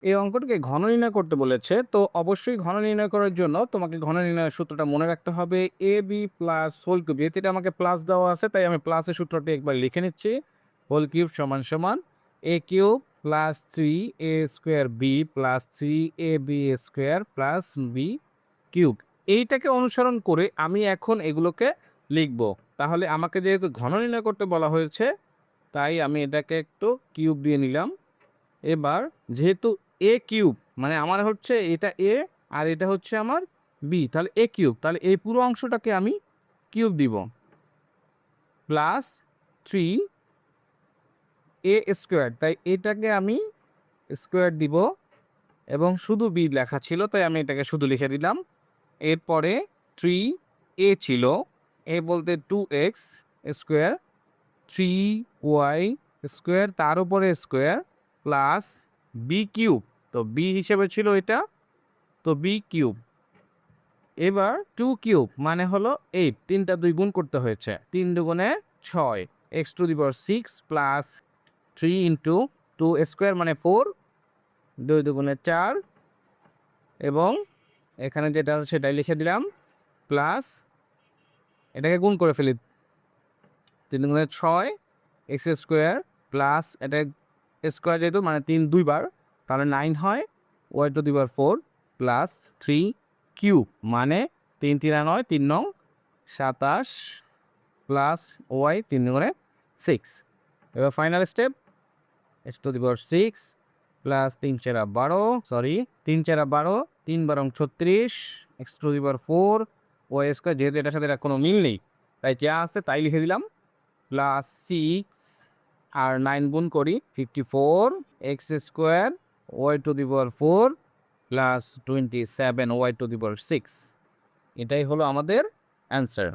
এই অঙ্কটাকে ঘন নির্ণয় করতে বলেছে। তো অবশ্যই ঘন নির্ণয় করার জন্য তোমাকে ঘন নির্ণয়ের সূত্রটা মনে রাখতে হবে AB প্লাস হোল কিউব। যেহেতু এটা আমাকে প্লাস দেওয়া আছে তাই আমি প্লাসের সূত্রটি একবার লিখে নিচ্ছি। হোল কিউব সমান, সমান A cube plus 3A square B plus 3AB square plus B cube. এইটাকে অনুসরণ করে আমি এখন এগুলোকে লিখব। তাহলে আমাকে যেহেতু ঘন নির্ণয় করতে বলা হয়েছে, তাই আমি এটাকে একটু কিউব দিয়ে নিলাম। এবার যেহেতু এ কিউব মানে আমার হচ্ছে এটা এ আর এটা হচ্ছে আমার বি, তাহলে এ কিউব, তাহলে এই পুরো অংশটাকে আমি কিউব দিব প্লাস 3 এ স্কোয়ার, তাই এটাকে আমি স্কোয়ার দিব এবং শুধু বি লেখা ছিল তাই আমি এটাকে শুধু লিখে দিলাম। এরপরে 3 এ ছিল, এ বলতে 2x স্কোয়ার 3y স্কোয়ার তার উপরে স্কোয়ার প্লাস বি কিউব, তো বি হিসেবে ছিল এটা, তো বি কিউব। এবার 2 কিউব মানে হলো 8, 3টা 2 গুণ করতে হয়েছে, 3 দুগুণে 6 x to the power 6 plus 3 into 2 square মানে 4, 2 দুগুণে 4 এবং এখানে যেটা আছে সেটাই লিখে দিলাম প্লাস এটাকে গুণ করে ফেলি, 3 দুগুণে 6 এক্স স্কোয়ার প্লাস এটা স্কোয়ার যেহেতু মানে 3 দুইবার তাহলে 9 হয়, y to the power 4 plus 3 cube মানে 3 3 9 3 9 27 প্লাস ওয়াই 3 করে 6। এবার final step x to the power 6 plus 3 4 12, sorry 3 4 12, 3 12 36 x to the power 4 y square, যেহেতু এটার সাথে এটা কোনো মিল নেই তাই যা আছে তাই লিখে দিলাম প্লাস 6 আর 9 গুণ করি 54 x square y to the power 4 plus 27 y to the power 6। এটাই হলো আমাদের অ্যান্সার।